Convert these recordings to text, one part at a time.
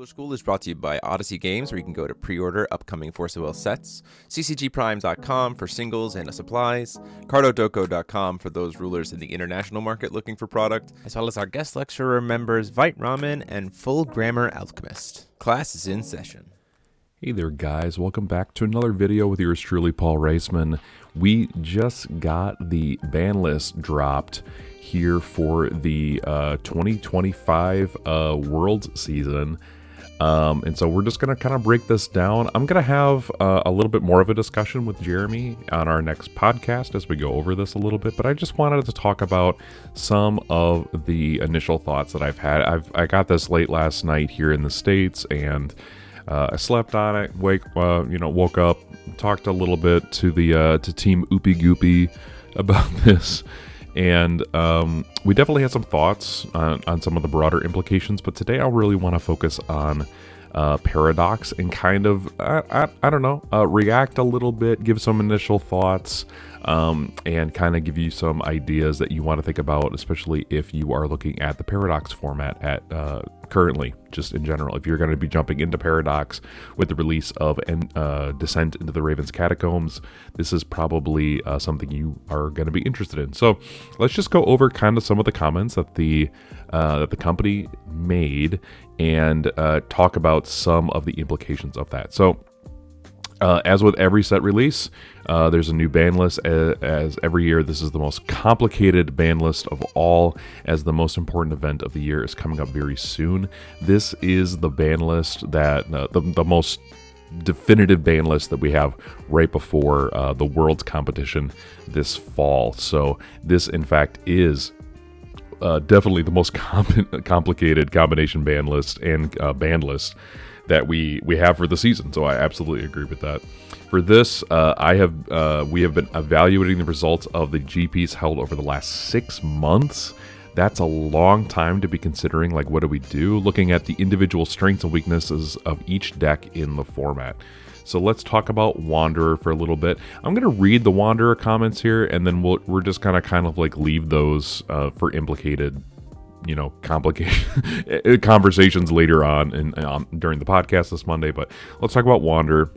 Ruler School is brought to you by Odyssey Games, where you can go to pre-order upcoming Force of Will sets, ccgprime.com for singles and supplies, cardodoko.com for those rulers in the international market looking for product, as well as our guest lecturer members Vite Ramen and Full Grammar Alchemist. Class is in session. Hey there guys, welcome back to another video with yours truly, Paul Reissmann. We just got the ban list dropped here for the 2025 Worlds season. And so we're just going to kind of break this down. I'm going to have a little bit more of a discussion with Jeremy on our next podcast as we go over this a little bit, but I just wanted to talk about some of the initial thoughts that I've had. I got this late last night here in the States, and I slept on it, woke up, talked a little bit to the to Team Oopie Goopy about this, and we definitely had some thoughts on some of the broader implications, but today I really want to focus on Paradox and kind of, react a little bit, give some initial thoughts, and kind of give you some ideas that you want to think about, especially if you are looking at the Paradox format at currently, just in general. If you're going to be jumping into Paradox with the release of Descent into the Raven's Catacombs, this is probably something you are going to be interested in. So let's just go over kind of some of the comments that the company made and talk about some of the implications of that. So as with every set release, there's a new ban list. As every year, this is the most complicated ban list of all, as the most important event of the year is coming up very soon. This is the ban list that the most definitive ban list that we have right before the Worlds competition this fall. So this, in fact, is definitely the most complicated combination ban list and band list that we have for the season. So I absolutely agree with that. For this, we have been evaluating the results of the GPs held over the last 6 months. That's a long time to be considering, like, what do we do? Looking at the individual strengths and weaknesses of each deck in the format. So let's talk about Wanderer for a little bit. I'm going to read the Wanderer comments here, and then we're just kind of like leave those for implicated, complicated conversations later on during the podcast this Monday. But let's talk about Wanderer.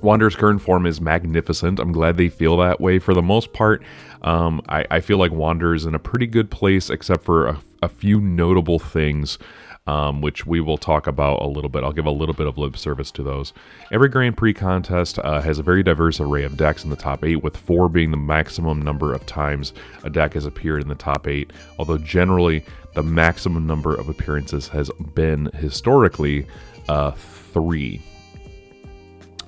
Wanderer's current form is magnificent. I'm glad they feel that way. For the most part, I feel like Wanderer is in a pretty good place, except for a few notable things, which we will talk about a little bit. I'll give a little bit of lip service to those. Every Grand Prix contest has a very diverse array of decks in the top 8, with 4 being the maximum number of times a deck has appeared in the top 8, although generally the maximum number of appearances has been historically 3.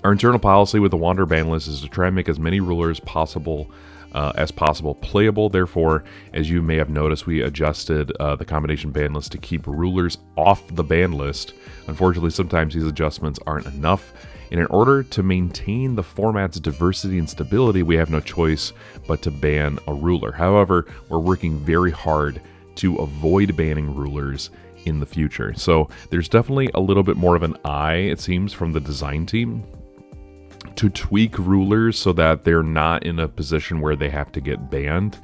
Our internal policy with the Wanderer ban list is to try and make as many rulers as possible playable. Therefore, as you may have noticed, we adjusted the combination ban list to keep rulers off the ban list. Unfortunately, sometimes these adjustments aren't enough, and in order to maintain the format's diversity and stability, we have no choice but to ban a ruler. However, we're working very hard to avoid banning rulers in the future. So there's definitely a little bit more of an eye, it seems, from the design team to tweak rulers so that they're not in a position where they have to get banned.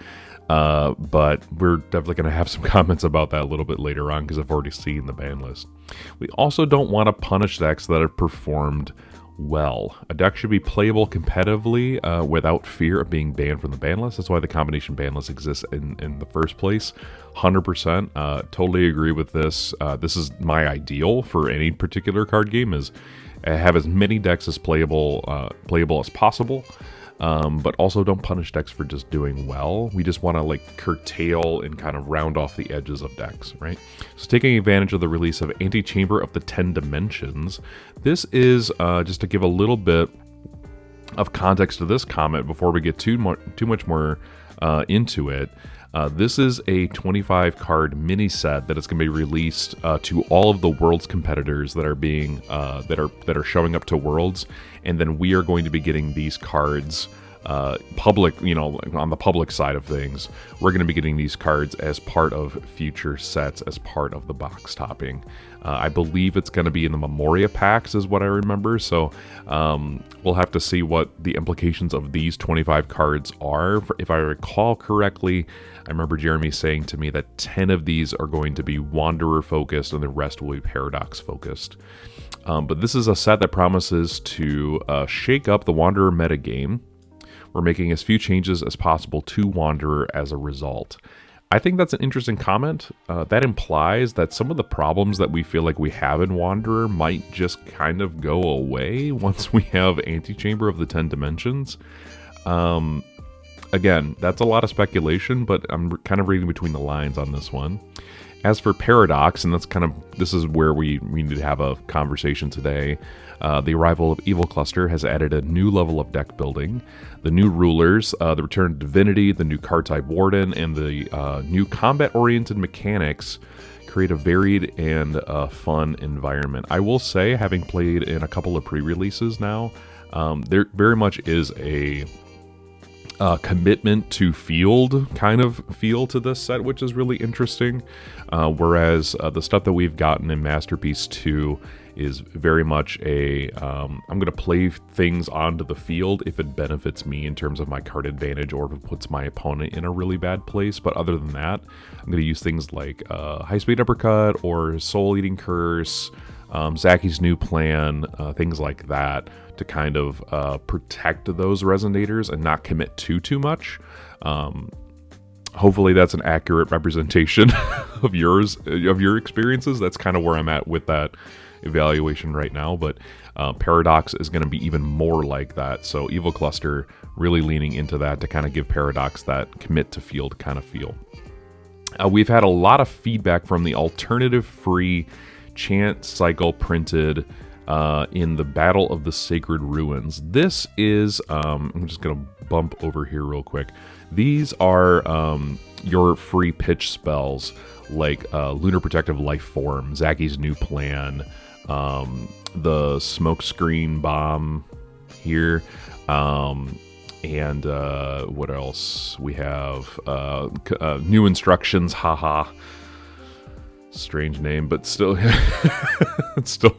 But we're definitely going to have some comments about that a little bit later on, because I've already seen the ban list. We also don't want to punish decks that have performed well. A deck should be playable competitively without fear of being banned from the ban list. That's why the combination ban list exists in the first place. 100%. Totally agree with this. This is my ideal for any particular card game, is have as many decks as playable as possible, but also don't punish decks for just doing well. We just want to curtail and kind of round off the edges of decks, right? So taking advantage of the release of Antechamber of the 10 Dimensions, this is just to give a little bit of context to this comment before we get too much more into it. This is a 25 card mini set that is going to be released to all of the Worlds competitors that are being that are showing up to Worlds, and then we are going to be getting these cards public, on the public side of things, we're going to be getting these cards as part of future sets, as part of the box topping. I believe it's going to be in the Memoria packs is what I remember, so we'll have to see what the implications of these 25 cards are. If I recall correctly, I remember Jeremy saying to me that 10 of these are going to be Wanderer focused and the rest will be Paradox focused. But this is a set that promises to shake up the Wanderer metagame. We're making as few changes as possible to Wanderer as a result. I think that's an interesting comment. That implies that some of the problems that we feel like we have in Wanderer might just kind of go away once we have Antechamber of the 10 Dimensions. Again, that's a lot of speculation, but I'm kind of reading between the lines on this one. As for Paradox, and this is where we need to have a conversation today. The arrival of Evil Cluster has added a new level of deck building. The new rulers, the return of Divinity, the new card type Warden, and the new combat-oriented mechanics create a varied and fun environment. I will say, having played in a couple of pre-releases now, there very much is a commitment to field kind of feel to this set, which is really interesting. Whereas the stuff that we've gotten in Masterpiece 2 is very much I'm going to play things onto the field if it benefits me in terms of my card advantage or if it puts my opponent in a really bad place. But other than that, I'm going to use things like High Speed Uppercut or Soul Eating Curse, Zacky's New Plan, things like that to kind of protect those resonators and not commit too much. Hopefully that's an accurate representation of your experiences. That's kind of where I'm at with that evaluation right now, but Paradox is going to be even more like that. So Evil Cluster really leaning into that to kind of give Paradox that commit to field kind of feel. We've had a lot of feedback from the alternative free chant cycle printed in the Battle of the Sacred Ruins. This is, I'm just going to bump over here real quick. These are your free pitch spells like Lunar Protective Life Form, Zacky's New Plan, the Smokescreen Bomb here, and what else? We have New Instructions, haha. Strange name, but still, it's still...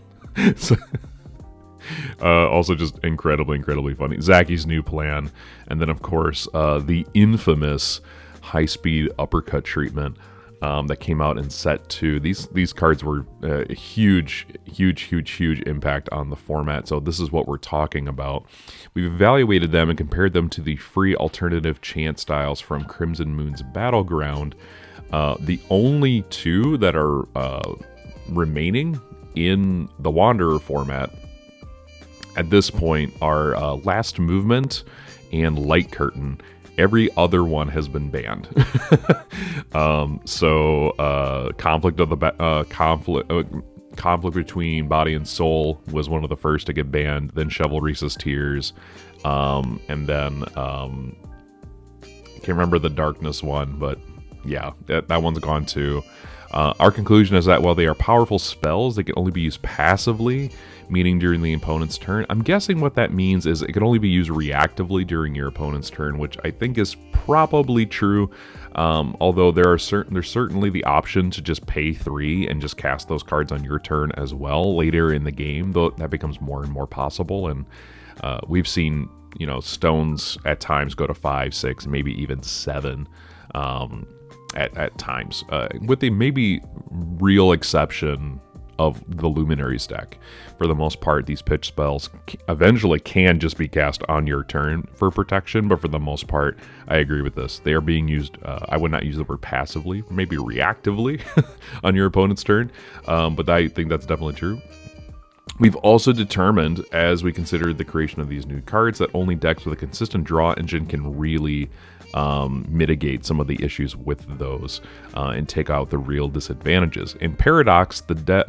also just incredibly funny. Zacky's New Plan, and then of course the infamous High Speed Uppercut treatment that came out in set 2. These cards were a huge impact on the format, so this is what we're talking about. We've evaluated them and compared them to the free alternative chant styles from Crimson Moon's Battleground. The only two that are remaining in the Wanderer format at this point are Last Movement and Light Curtain. Every other one has been banned. Conflict between Body and Soul was one of the first to get banned. Then Chivalry's Tears, and then I can't remember the Darkness one, but yeah, that one's gone too. Our conclusion is that while they are powerful spells, they can only be used passively, meaning during the opponent's turn. I'm guessing what that means is it can only be used reactively during your opponent's turn, which I think is probably true. Although there's certainly the option to just pay 3 and just cast those cards on your turn as well later in the game, though that becomes more and more possible. And we've seen, stones at times go to 5, 6, maybe even 7. At times, with the maybe real exception of the Luminaries deck. For the most part, these pitch spells eventually can just be cast on your turn for protection, but for the most part, I agree with this. They are being used, I would not use the word passively, maybe reactively on your opponent's turn, but I think that's definitely true. We've also determined, as we considered the creation of these new cards, that only decks with a consistent draw engine can really mitigate some of the issues with those and take out the real disadvantages. In Paradox, the deck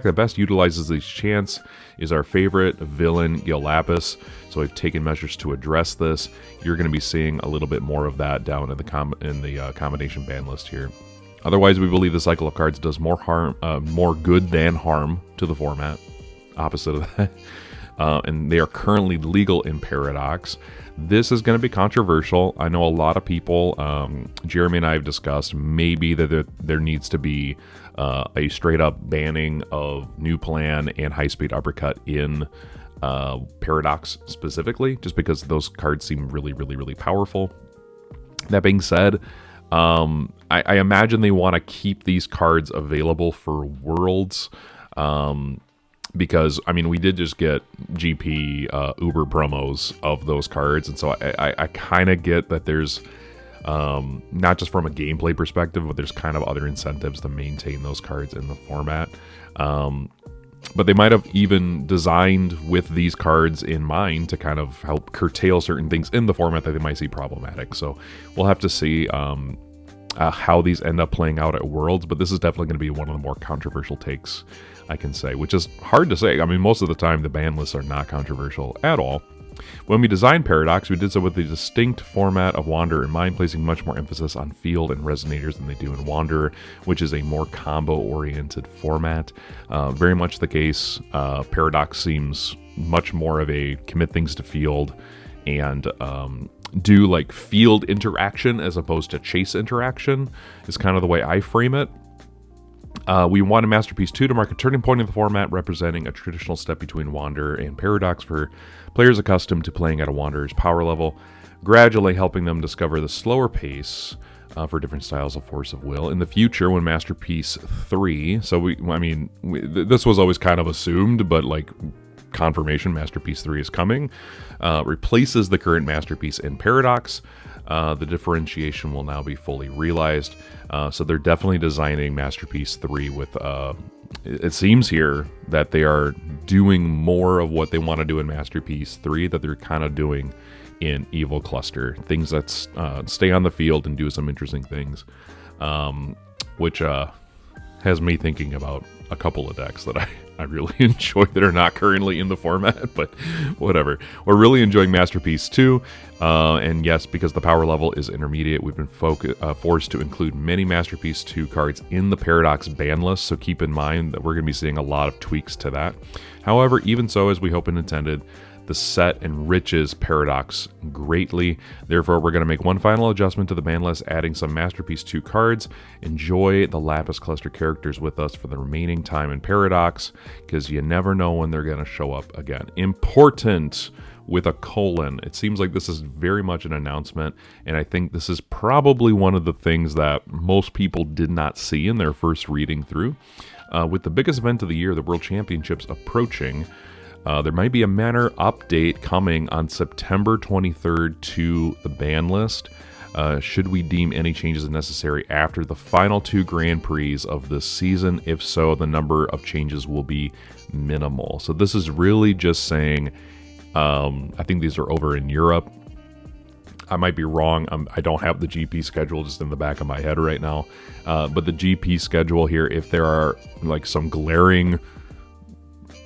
that best utilizes these chants is our favorite villain, Gil Lapis. So we've taken measures to address this. You're going to be seeing a little bit more of that down in the combination ban list here. Otherwise, we believe the cycle of cards does more good than harm to the format. Opposite of that. and they are currently legal in Paradox. This is going to be controversial. I know a lot of people, Jeremy and I have discussed, maybe that there needs to be a straight up banning of New Plan and High Speed Uppercut in Paradox specifically, just because those cards seem really, really, really powerful. That being said, I imagine they want to keep these cards available for Worlds, because, I mean, we did just get GP Uber promos of those cards, and so I kind of get that there's, not just from a gameplay perspective, but there's kind of other incentives to maintain those cards in the format. But they might have even designed with these cards in mind to kind of help curtail certain things in the format that they might see problematic. So we'll have to see how these end up playing out at Worlds, but this is definitely going to be one of the more controversial takes, I can say, which is hard to say. I mean, most of the time the ban lists are not controversial at all. When we designed Paradox, we did so with the distinct format of Wanderer in mind, placing much more emphasis on field and resonators than they do in Wanderer, which is a more combo-oriented format. Very much the case. Paradox seems much more of a commit things to field and do like field interaction as opposed to chase interaction is kind of the way I frame it. We wanted Masterpiece 2 to mark a turning point in the format, representing a traditional step between Wanderer and Paradox for players accustomed to playing at a Wanderer's power level, gradually helping them discover the slower pace for different styles of Force of Will. In the future, when Masterpiece 3, this was always kind of assumed, but like confirmation, Masterpiece 3 is coming, replaces the current Masterpiece in Paradox. The differentiation will now be fully realized. So they're definitely designing Masterpiece 3 with, it seems here that they are doing more of what they want to do in Masterpiece 3 that they're kind of doing in Evil Cluster. Things that stay on the field and do some interesting things, which has me thinking about a couple of decks that I really enjoy that are not currently in the format, but whatever. We're really enjoying Masterpiece 2, and yes, because the power level is intermediate, we've been forced to include many Masterpiece 2 cards in the Paradox ban list, so keep in mind that we're going to be seeing a lot of tweaks to that. However, even so, as we hope and intended, the set enriches Paradox greatly. Therefore, we're going to make one final adjustment to the ban list, adding some Masterpiece 2 cards. Enjoy the Lapis Cluster characters with us for the remaining time in Paradox, because you never know when they're going to show up again. Important with a colon. It seems like this is very much an announcement, and I think this is probably one of the things that most people did not see in their first reading through. With the biggest event of the year, the World Championships, approaching, there might be a manner update coming on September 23rd to the ban list, should we deem any changes necessary after the final 2 Grand Prix of this season. If so, the number of changes will be minimal. So this is really just saying, I think these are over in Europe. I might be wrong. I don't have the GP schedule just in the back of my head right now. But the GP schedule here, if there are like some glaring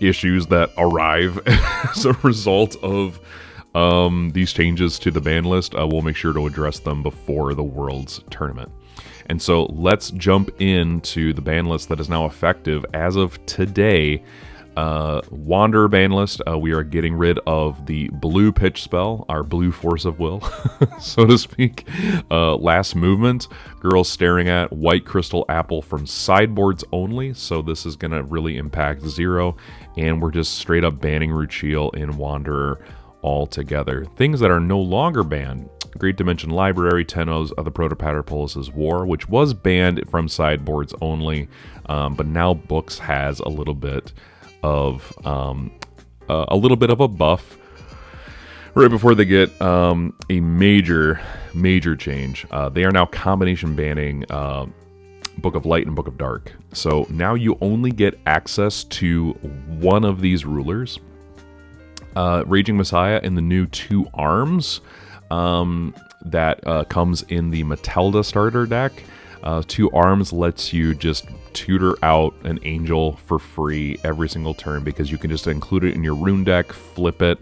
issues that arrive as a result of these changes to the ban list, we'll make sure to address them before the Worlds tournament. And so let's jump into the ban list that is now effective as of today. Wanderer ban list, we are getting rid of the blue pitch spell, our blue Force of Will, so to speak. Last movement, girls staring at white crystal apple from sideboards only, so this is going to really impact 0, and we're just straight up banning Ruchiel in Wanderer altogether. Things that are no longer banned: Great Dimension Library, Tenno's of the Protopaterpolis' War, which was banned from sideboards only, but now Books has a little bit of a buff right before they get a major change. They are now combination banning Book of Light and Book of Dark. So now you only get access to one of these rulers. Raging Messiah in the new 2 arms that comes in the Matilda starter deck. 2 arms lets you just tutor out an angel for free every single turn, because you can just include it in your rune deck, flip it,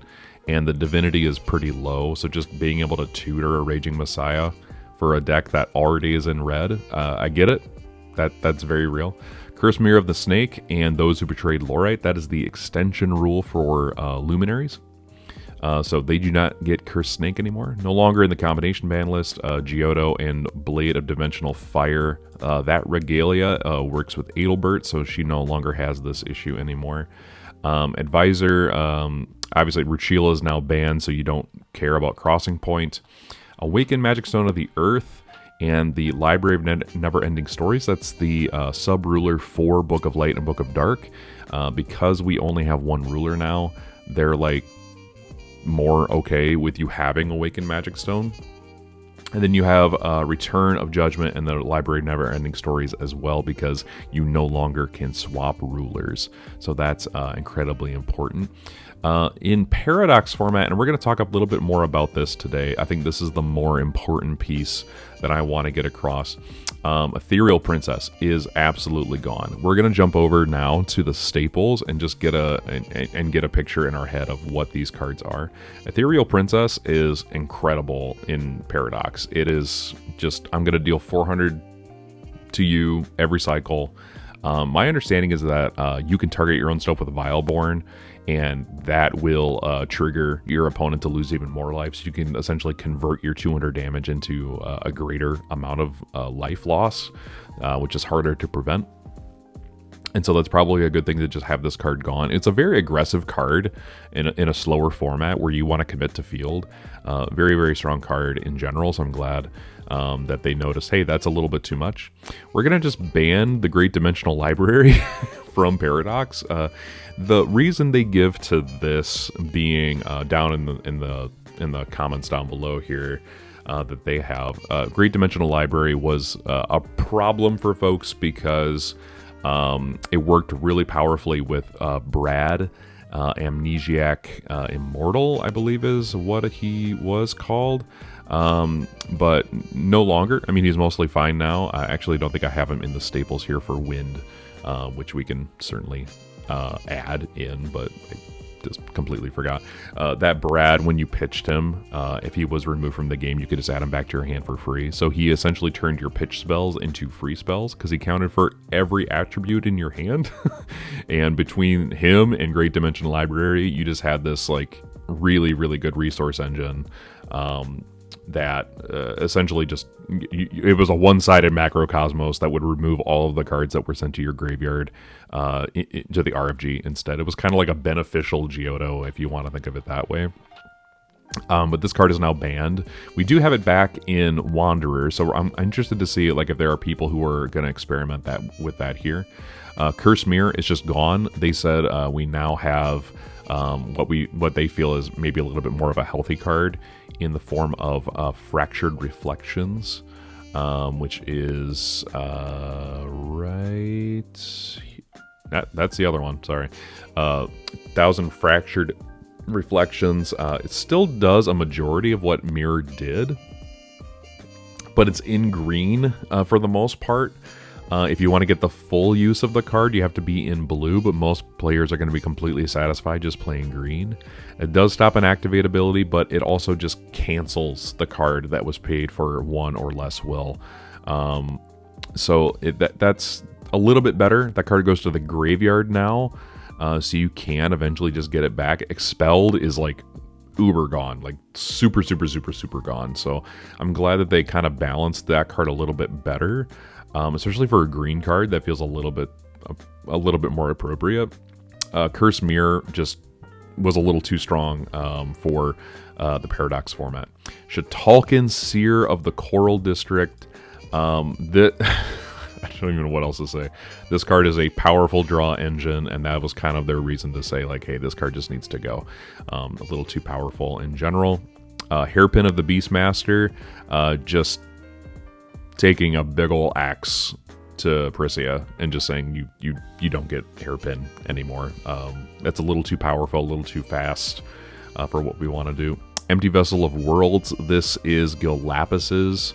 and the divinity is pretty low. So just being able to tutor a Raging Messiah for a deck that already is in red, I get it. That's very real. Curse Mirror of the Snake and Those Who Betrayed Lorite. That is the extension rule for Luminaries. So they do not get Cursed Snake anymore. No longer in the combination ban list. Giotto and Blade of Dimensional Fire. That Regalia works with Adelbert, so she no longer has this issue anymore. Advisor, obviously Ruchila is now banned, so you don't care about Crossing Point. Awaken Magic Stone of the Earth and the Library of Never-Ending Stories. That's the sub-ruler for Book of Light and Book of Dark. Because we only have one ruler now, they're like more okay with you having Awakened Magic Stone. And then you have Return of Judgment and the Library of Never-Ending Stories as well, because you no longer can swap rulers. So that's incredibly important. In Paradox format, and we're going to talk a little bit more about this today, I think this is the more important piece that I want to get across. Ethereal Princess is absolutely gone. We're going to jump over now to the staples and just get a picture in our head of what these cards are. Ethereal Princess is incredible in Paradox. It is just, I'm going to deal 400 to you every cycle. My understanding is that you can target your own stuff with Vileborn, and that will trigger your opponent to lose even more life. So you can essentially convert your 200 damage into a greater amount of life loss, which is harder to prevent. And so that's probably a good thing to just have this card gone. It's a very aggressive card in a slower format where you want to commit to field. Very, very strong card in general, so I'm glad that they noticed, hey, that's a little bit too much. We're going to just ban the Great Dimensional Library from Paradox. The reason they give to this being down in the comments down below here, that they have, Great Dimensional Library was a problem for folks because it worked really powerfully with Brad, Amnesiac Immortal, I believe is what he was called. But no longer. I mean, he's mostly fine now. I actually don't think I have him in the staples here for Wind, which we can certainly add in, but I just completely forgot. That Brad, when you pitched him, if he was removed from the game, you could just add him back to your hand for free. So he essentially turned your pitch spells into free spells because he counted for every attribute in your hand. And between him and Great Dimensional Library, you just had this like really, really good resource engine that essentially just, it was a one-sided macrocosmos that would remove all of the cards that were sent to your graveyard to the RFG instead. It was kind of like a beneficial Giotto, if you want to think of it that way. But this card is now banned. We do have it back in Wanderer, so I'm interested to see like if there are people who are going to experiment with that here. Curse Mirror is just gone. They said we now have what they feel is maybe a little bit more of a healthy card in the form of Fractured Reflections, which is right. That's the other one. Sorry, 1,000 Fractured Reflections. It still does a majority of what Mirror did, but it's in green for the most part. If you want to get the full use of the card, you have to be in blue, but most players are going to be completely satisfied just playing green. It does stop an activate ability, but it also just cancels the card that was paid for one or less will. So that's a little bit better. That card goes to the graveyard now, so you can eventually just get it back. Expelled is like uber gone, like super, super, super, super gone. So I'm glad that they kind of balanced that card a little bit better. Especially for a green card that feels a little bit more appropriate. Curse Mirror just was a little too strong for the Paradox format. Shatalkin, Seer of the Coral District. I don't even know what else to say. This card is a powerful draw engine, and that was kind of their reason to say, like, hey, this card just needs to go. A little too powerful in general. Hairpin of the Beastmaster, just taking a big ol' axe to Prisia and just saying you don't get Hairpin anymore. That's a little too powerful, a little too fast for what we want to do. Empty Vessel of Worlds. This is Gil-Lapis's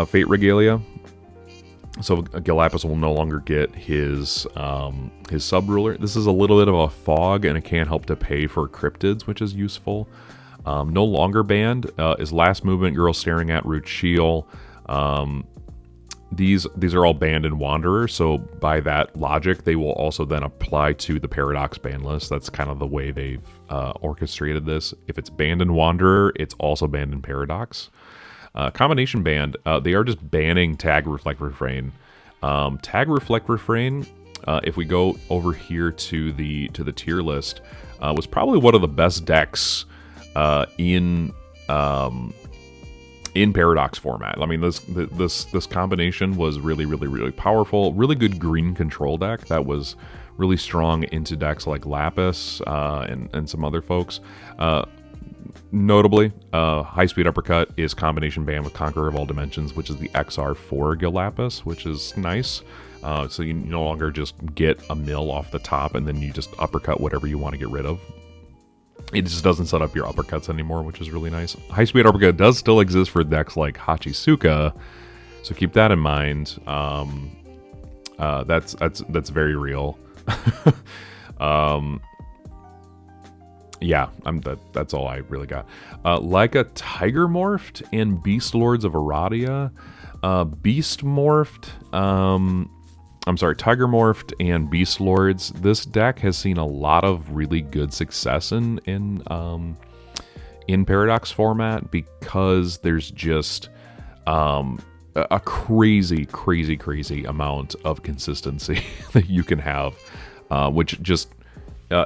Fate Regalia. So Gil-Lapis will no longer get his sub-ruler. This is a little bit of a fog, and it can't help to pay for cryptids, which is useful. No longer banned is Last Movement, Girl Staring at Root Shield. these are all banned in Wanderer, so by that logic, they will also then apply to the Paradox ban list. That's kind of the way they've orchestrated this. If it's banned in Wanderer, it's also banned in Paradox. Combination banned, they are just banning Tag, Reflect, Refrain. Tag, Reflect, Refrain, if we go over here to the tier list, was probably one of the best decks in Paradox format. I mean, this combination was really powerful. Really good green control deck that was really strong into decks like Lapis and some other folks. Notably, High Speed Uppercut is combination banned with Conqueror of All Dimensions, which is the XR for Gil Lapis, which is nice. So you no longer just get a mill off the top and then you just uppercut whatever you want to get rid of. It just doesn't set up your uppercuts anymore, which is really nice. High Speed Uppercut does still exist for decks like Hachisuka, so keep that in mind. That's very real. Yeah, that's all I really got. Leica Tiger Morphed and Beast Lords of Aradia. Beast Morphed, Tiger Morphed and Beast Lords. This deck has seen a lot of really good success in Paradox format because there's just a crazy amount of consistency that you can have, which just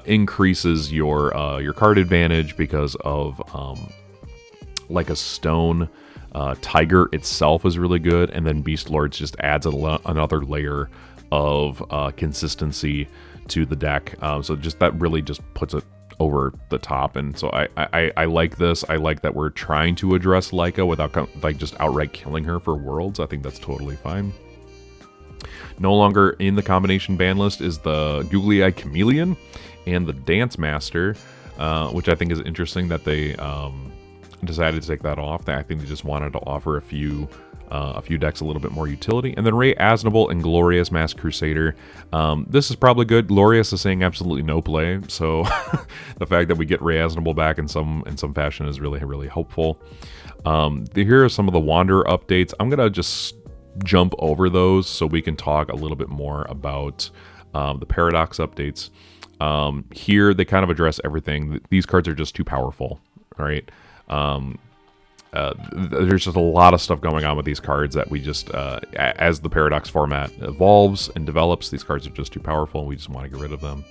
increases your card advantage because of like a stone. Tiger itself is really good, and then Beast Lords just adds another layer of consistency to the deck. So just that really just puts it over the top, and so I like this. I like that we're trying to address Leica without like just outright killing her for worlds. I think that's totally fine. No longer in the combination ban list is the Googly-Eyed Chameleon and the Dance Master, which I think is interesting that they decided to take that off. I think they just wanted to offer a few decks a little bit more utility. And then Ray Aznable and Glorious Masked Crusader. This is probably good. Glorious is saying absolutely no play, so the fact that we get Ray Aznable back in some fashion is really hopeful. Here are some of the Wanderer updates. I'm gonna just jump over those so we can talk a little bit more about the Paradox updates. Here they kind of address everything. These cards are just too powerful, all right? There's just a lot of stuff going on with these cards that we just, as the Paradox format evolves and develops, these cards are just too powerful and we just want to get rid of them.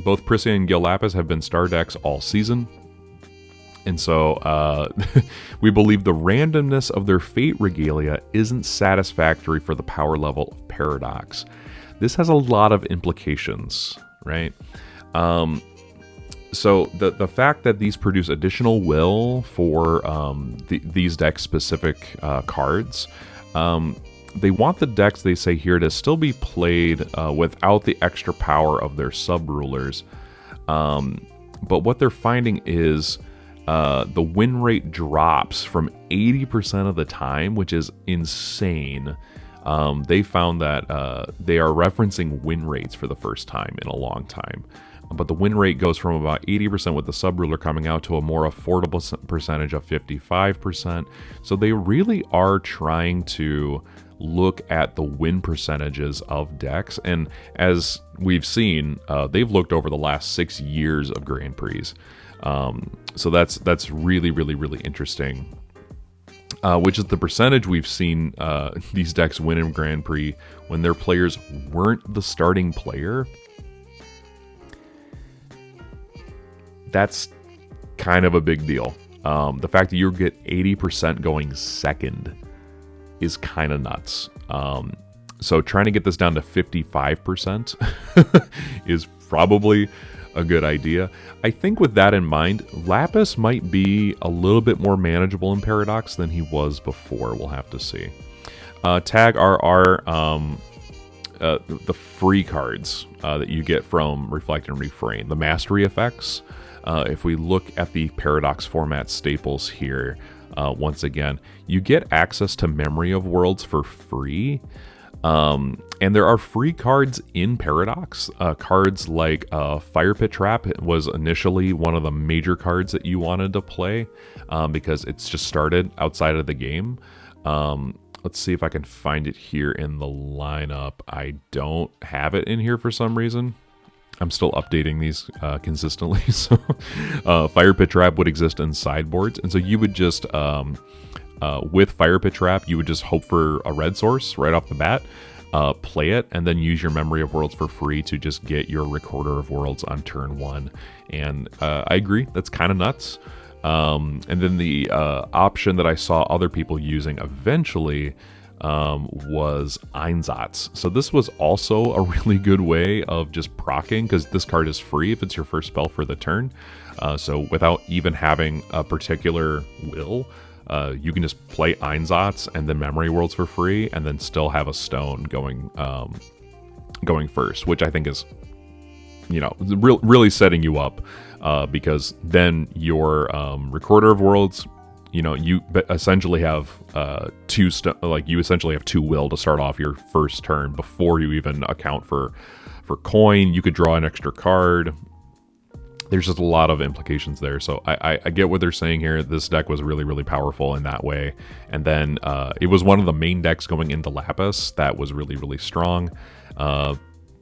Both Prisia and Gil Lapis have been star decks all season. And so we believe the randomness of their Fate Regalia isn't satisfactory for the power level of Paradox. This has a lot of implications, right? So the fact that these produce additional will for these deck-specific cards, they want the decks, they say here, to still be played without the extra power of their sub-rulers. But what they're finding is the win rate drops from 80% of the time, which is insane. They found that they are referencing win rates for the first time in a long time. But the win rate goes from about 80% with the sub-ruler coming out to a more affordable percentage of 55%. So they really are trying to look at the win percentages of decks. And as we've seen, they've looked over the last 6 years of Grand Prix. So that's really interesting. Which is the percentage we've seen these decks win in Grand Prix when their players weren't the starting player. That's kind of a big deal. The fact that you get 80% going second is kind of nuts. So trying to get this down to 55% is probably a good idea. I think with that in mind, Lapis might be a little bit more manageable in Paradox than he was before. We'll have to see. Tag RR, the free cards that you get from Reflect and Refrain, the mastery effects. If we look at the Paradox format staples here, once again, you get access to Memory of Worlds for free. And there are free cards in Paradox. Cards like Fire Pit Trap was initially one of the major cards that you wanted to play because it's just started outside of the game. Let's see if I can find it here in the lineup. I don't have it in here for some reason. I'm still updating these consistently. So Fire Pit Trap would exist in sideboards. And so you would just, with Fire Pit Trap, you would just hope for a red source right off the bat, play it, and then use your Memory of Worlds for free to just get your Recorder of Worlds on turn 1. And I agree, that's kind of nuts. And then the option that I saw other people using eventually was Einsatz. So this was also a really good way of just proccing, because this card is free if it's your first spell for the turn. So without even having a particular will, you can just play Einsatz and then Memory Worlds for free, and then still have a stone going first, which I think is, you know, really setting you up, because then your Recorder of Worlds, you know, you essentially have two will to start off your first turn before you even account for coin. You could draw an extra card. There's just a lot of implications there. So I get what they're saying here. This deck was really, really powerful in that way. And then it was one of the main decks going into Lapis that was really, really strong.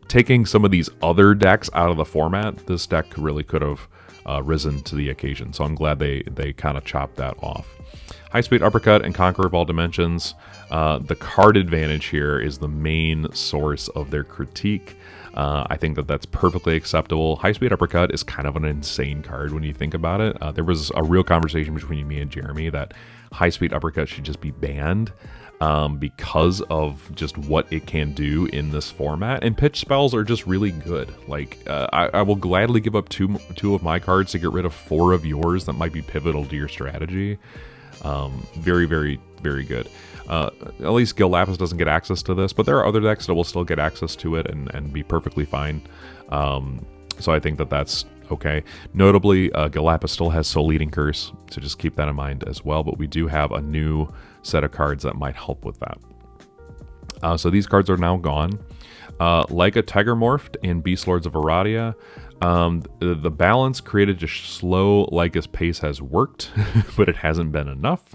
Taking some of these other decks out of the format, this deck really could have risen to the occasion. So I'm glad they kind of chopped that off. High Speed Uppercut and Conqueror of All Dimensions. The card advantage here is the main source of their critique. I think that's perfectly acceptable. High Speed Uppercut is kind of an insane card when you think about it. There was a real conversation between me and Jeremy that High Speed Uppercut should just be banned because of just what it can do in this format. And pitch spells are just really good. Like, I will gladly give up two of my cards to get rid of 4 of yours that might be pivotal to your strategy. Very, very, very good. At least Gil Lapis doesn't get access to this, but there are other decks that will still get access to it and be perfectly fine. So I think that's okay. Notably, Gil Lapis still has Soul Eating Curse, so just keep that in mind as well. But we do have a new set of cards that might help with that. So these cards are now gone. Like a Tiger Morphed in Beast Lords of Aradia, the balance created to slow Lyca's pace has worked, but it hasn't been enough.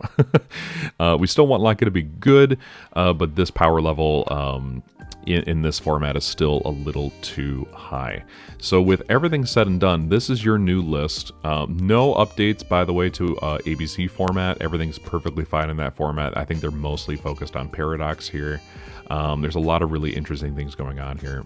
We still want Lyca to be good, but this power level in this format is still a little too high. So with everything said and done, this is your new list. No updates, by the way, to ABC format. Everything's perfectly fine in that format. I think they're mostly focused on Paradox here. There's a lot of really interesting things going on here.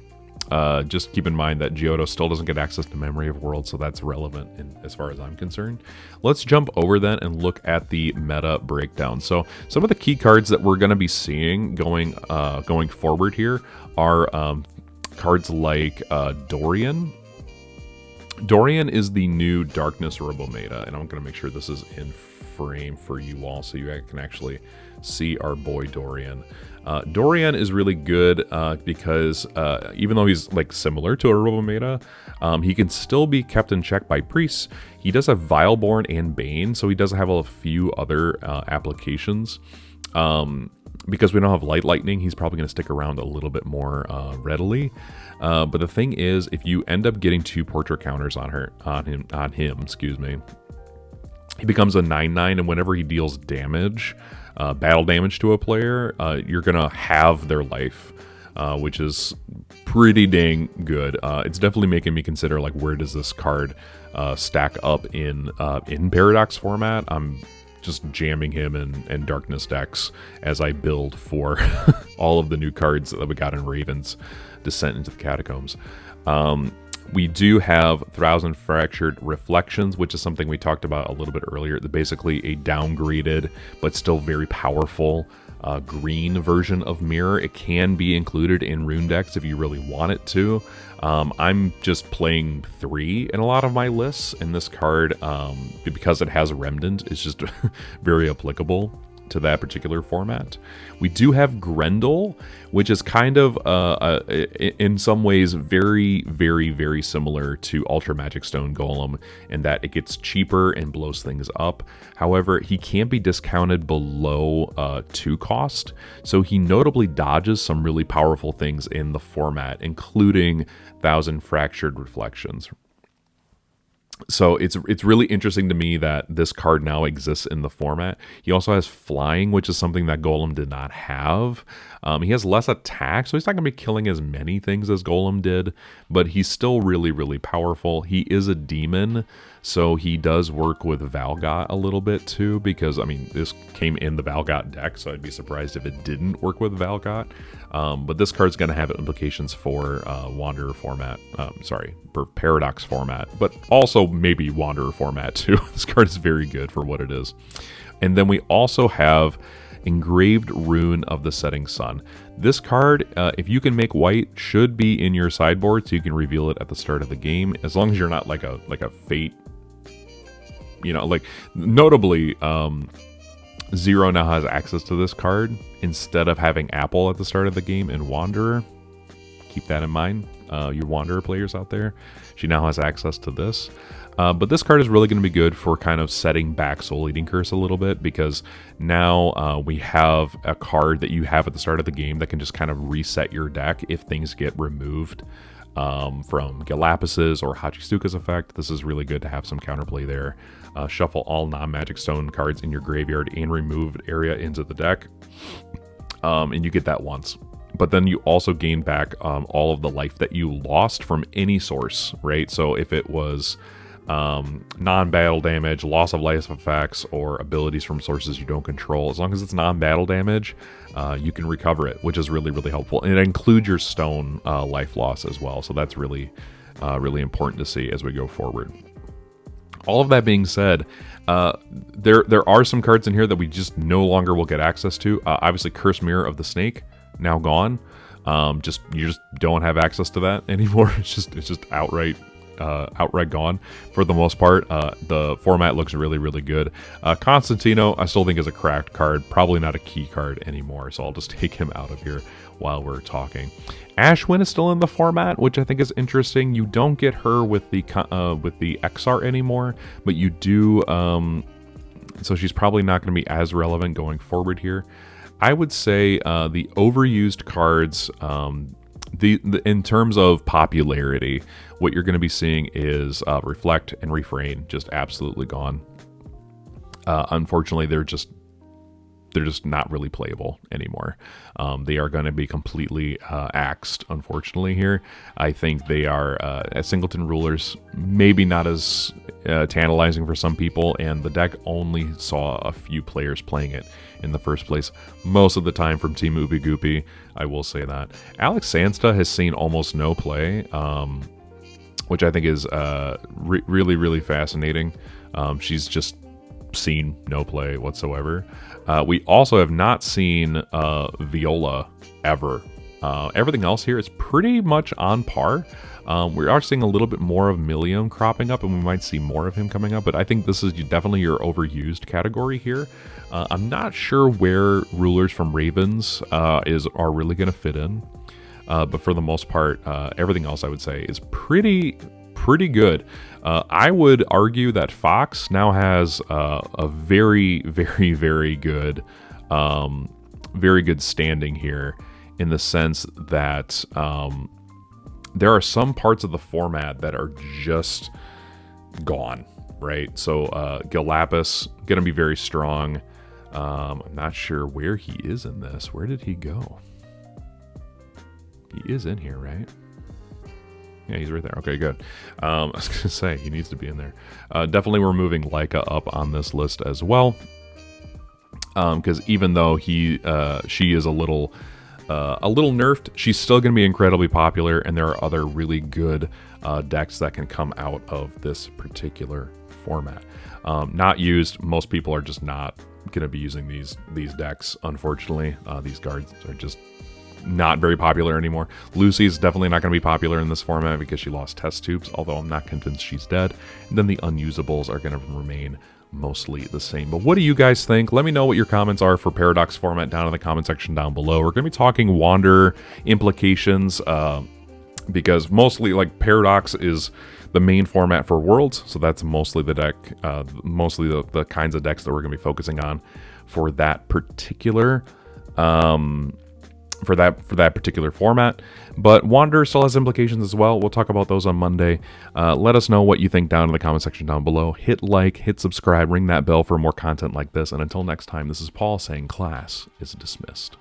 Just keep in mind that Giotto still doesn't get access to Memory of Worlds, so that's relevant as far as I'm concerned. Let's jump over then and look at the meta breakdown. So some of the key cards that we're going to be seeing going forward here are cards like Dorian. Dorian is the new Darkness Robo Meta, and I'm going to make sure this is in frame for you all so you can actually see our boy Dorian. Dorian is really good because even though he's like similar to a Robo Meta, he can still be kept in check by priests. He does have Vileborn and Bane, so he does have a few other applications. Because we don't have Light Lightning, he's probably going to stick around a little bit more readily. But the thing is, if you end up getting 2 portrait counters on him, excuse me, he becomes a 9/9, and whenever he deals damage, battle damage to a player, you're gonna have their life, which is pretty dang good. It's definitely making me consider like where does this card stack up in Paradox format. I'm just jamming him in Darkness decks as I build for all of the new cards that we got in Raven's Descent into the Catacombs. We do have Thousand Fractured Reflections, which is something we talked about a little bit earlier. Basically a downgraded, but still very powerful green version of Mirror. It can be included in rune decks if you really want it to. I'm just playing 3 in a lot of my lists, and this card, because it has Remnant, is just very applicable to that particular format. We do have Grendel, which is kind of in some ways very, very, very similar to Ultra Magic Stone Golem in that it gets cheaper and blows things up. However, he can't be discounted below 2 cost, so he notably dodges some really powerful things in the format, including Thousand Fractured Reflections. So it's really interesting to me that this card now exists in the format. He also has flying, which is something that Golem did not have. He has less attack, so he's not going to be killing as many things as Golem did, but he's still really, really powerful. He is a demon, so he does work with Valgot a little bit too, because, I mean, this came in the Valgot deck, so I'd be surprised if it didn't work with Valgot. But this card's going to have implications for Wanderer format, for Paradox format, but also maybe Wanderer format too. This card is very good for what it is. And then we also have Engraved Rune of the Setting Sun. This card, if you can make white, should be in your sideboard, so you can reveal it at the start of the game, as long as you're not like a Fate, like notably, Zero now has access to this card instead of having Apple at the start of the game in Wanderer. Keep that in mind, you Wanderer players out there. She now has access to this. But this card is really going to be good for kind of setting back Soul Eating Curse a little bit, because now we have a card that you have at the start of the game that can just kind of reset your deck if things get removed from Galapagos or Hachistuka's effect. This is really good to have some counterplay there. Shuffle all non-magic stone cards in your graveyard and removed area into the deck. And you get that once. But then you also gain back all of the life that you lost from any source, right? So if it was non-battle damage, loss of life effects, or abilities from sources you don't control, as long as it's non-battle damage, you can recover it, which is really, really helpful. And it includes your stone life loss as well, so that's really, really important to see as we go forward. All of that being said, there are some cards in here that we just no longer will get access to. Obviously, Curse Mirror of the Snake, now gone. You just don't have access to that anymore. It's just outright gone for the most part. The format looks really, really good. Constantino, I still think is a cracked card, probably not a key card anymore, so I'll just take him out of here while we're talking. Ashwin is still in the format, which I think is interesting. You don't get her with the XR anymore, but you do, so she's probably not going to be as relevant going forward here. I would say the overused cards, in terms of popularity, what you're going to be seeing is Reflect and Refrain just absolutely gone. Unfortunately, they're just not really playable anymore. They are going to be completely axed, unfortunately, here. I think they are, as Singleton rulers, maybe not as tantalizing for some people, and the deck only saw a few players playing it in the first place, most of the time from Team Ooby Goopy, I will say that. Alex Sansta has seen almost no play, which I think is really, really fascinating. She's just seen no play whatsoever. We also have not seen Viola ever. Everything else here is pretty much on par. We are seeing a little bit more of Millium cropping up, and we might see more of him coming up, but I think this is definitely your overused category here. I'm not sure where Rulers from Ravens are really going to fit in, but for the most part, everything else I would say is pretty good. I would argue that Fox now has a very, very, very good standing here, in the sense that there are some parts of the format that are just gone, right? So Galapagos going to be very strong. I'm not sure where he is in this. Where did he go? He is in here, right? Yeah, he's right there. Okay, good. I was going to say, he needs to be in there. Definitely we're moving Leica up on this list as well. Because even though she is a little nerfed, she's still going to be incredibly popular, and there are other really good decks that can come out of this particular format. Not used. Most people are just not going to be using these decks, unfortunately. These cards are just not very popular anymore. Lucy is definitely not going to be popular in this format because she lost test tubes, although I'm not convinced she's dead. And then the unusables are going to remain mostly the same. But what do you guys think? Let me know what your comments are for Paradox format down in the comment section down below. We're going to be talking Wanderer implications, because mostly, like, Paradox is the main format for Worlds, so that's mostly the deck, mostly the kinds of decks that we're going to be focusing on for that particular for that particular format. But Wanderer still has implications as well. We'll talk about those on Monday. Let us know what you think down in the comment section down below. Hit like, hit subscribe, ring that bell for more content like this. And until next time, this is Paul saying class is dismissed.